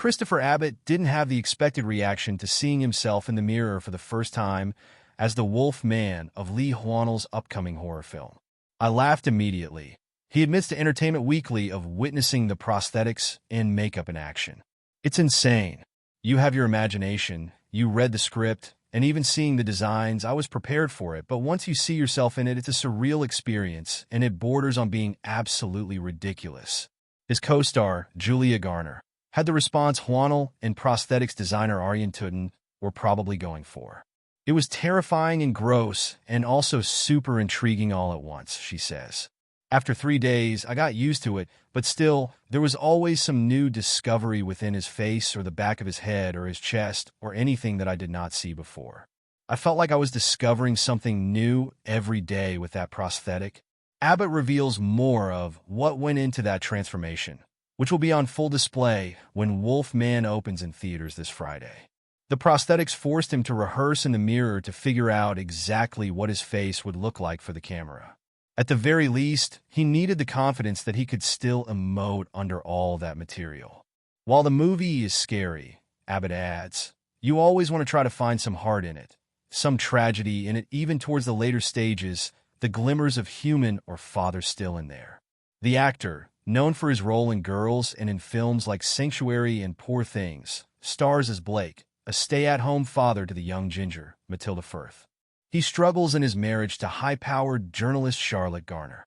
Christopher Abbott didn't have the expected reaction to seeing himself in the mirror for the first time as the Wolf Man of Lee Hwanell's upcoming horror film. I laughed immediately. He admits to Entertainment Weekly of witnessing the prosthetics and makeup in action. It's insane. You have your imagination, you read the script, and even seeing the designs, I was prepared for it, but once you see yourself in it, it's a surreal experience, and it borders on being absolutely ridiculous. His co-star, Julia Garner, had the response Hwanell and prosthetics designer Arjen Tutten were probably going for. It was terrifying and gross, and also super intriguing all at once, she says. After 3 days, I got used to it, but still, there was always some new discovery within his face or the back of his head or his chest or anything that I did not see before. I felt like I was discovering something new every day with that prosthetic. Abbott reveals more of what went into that transformation, which will be on full display when Wolf Man opens in theaters this Friday. The prosthetics forced him to rehearse in the mirror to figure out exactly what his face would look like for the camera. At the very least, he needed the confidence that he could still emote under all that material. While the movie is scary, Abbott adds, you always want to try to find some heart in it, some tragedy in it, even towards the later stages, the glimmers of human or father still in there. The actor, known for his role in Girls and in films like Sanctuary and Poor Things, stars as Blake, a stay-at-home father to the young ginger, Matilda Firth. He struggles in his marriage to high-powered journalist Charlotte Garner.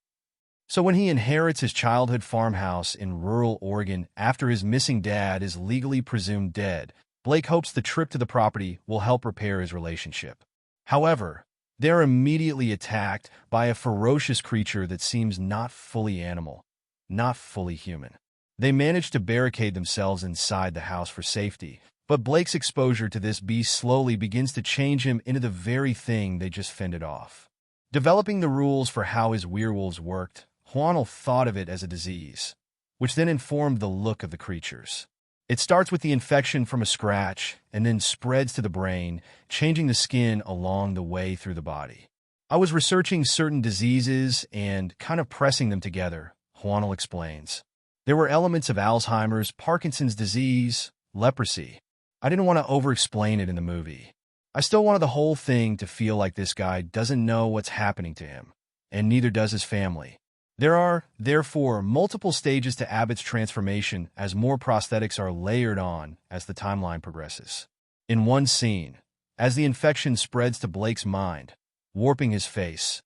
So when he inherits his childhood farmhouse in rural Oregon after his missing dad is legally presumed dead, Blake hopes the trip to the property will help repair his relationship. However, they're immediately attacked by a ferocious creature that seems not fully animal, not fully human. They manage to barricade themselves inside the house for safety, but Blake's exposure to this beast slowly begins to change him into the very thing they just fended off. Developing the rules for how his werewolves worked, Hwanell thought of it as a disease, which then informed the look of the creatures. It starts with the infection from a scratch and then spreads to the brain, changing the skin along the way through the body. I was researching certain diseases and kind of pressing them together, Hwanell explains. There were elements of Alzheimer's, Parkinson's disease, leprosy. I didn't want to over-explain it in the movie. I still wanted the whole thing to feel like this guy doesn't know what's happening to him, and neither does his family. There are, therefore, multiple stages to Abbott's transformation as more prosthetics are layered on as the timeline progresses. In one scene, as the infection spreads to Blake's mind, warping his face,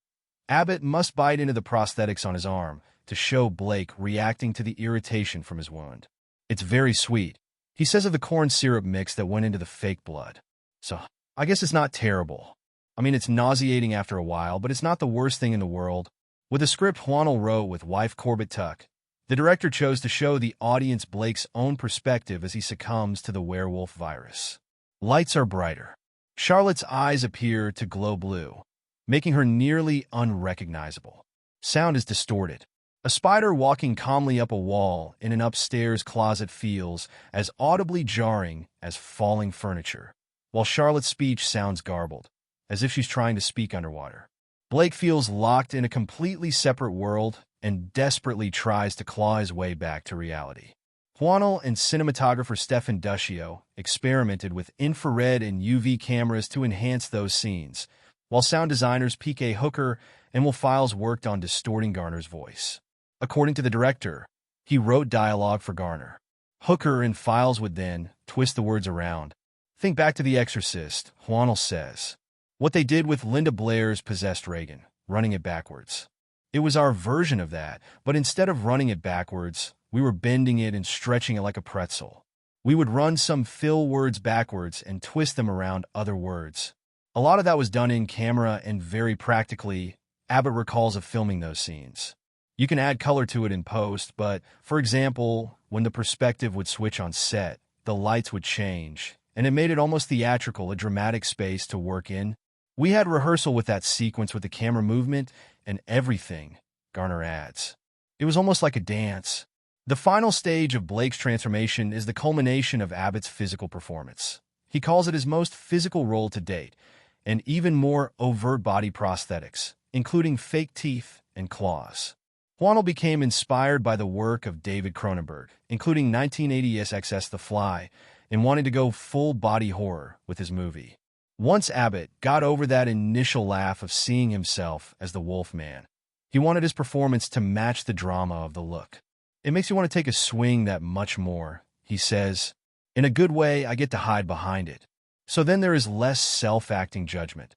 Abbott must bite into the prosthetics on his arm to show Blake reacting to the irritation from his wound. It's very sweet. He says of the corn syrup mix that went into the fake blood. So, I guess it's not terrible. I mean, it's nauseating after a while, but it's not the worst thing in the world. With a script Hwanell wrote with wife Corbett Tuck, the director chose to show the audience Blake's own perspective as he succumbs to the werewolf virus. Lights are brighter. Charlotte's eyes appear to glow blue, making her nearly unrecognizable. Sound is distorted. A spider walking calmly up a wall in an upstairs closet feels as audibly jarring as falling furniture, while Charlotte's speech sounds garbled, as if she's trying to speak underwater. Blake feels locked in a completely separate world and desperately tries to claw his way back to reality. Hwanell and cinematographer Stefan Duccio experimented with infrared and UV cameras to enhance those scenes, while sound designers P.K. Hooker and Will Files worked on distorting Garner's voice. According to the director, he wrote dialogue for Garner. Hooker and Files would then twist the words around. Think back to The Exorcist, Hwanell says. What they did with Linda Blair's Possessed Reagan, running it backwards. It was our version of that, but instead of running it backwards, we were bending it and stretching it like a pretzel. We would run some fill words backwards and twist them around other words. A lot of that was done in camera and very practically. Abbott recalls of filming those scenes. You can add color to it in post, but, for example, when the perspective would switch on set, the lights would change, and it made it almost theatrical, a dramatic space to work in. We had rehearsal with that sequence with the camera movement and everything, Garner adds. It was almost like a dance. The final stage of Blake's transformation is the culmination of Abbott's physical performance. He calls it his most physical role to date, and even more overt body prosthetics, including fake teeth and claws. Juanel became inspired by the work of David Cronenberg, including 1980's XS The Fly, and wanted to go full-body horror with his movie. Once Abbott got over that initial laugh of seeing himself as the Wolf Man, he wanted his performance to match the drama of the look. "It makes you want to take a swing that much more," he says. "In a good way, I get to hide behind it. So then there is less self-acting judgment.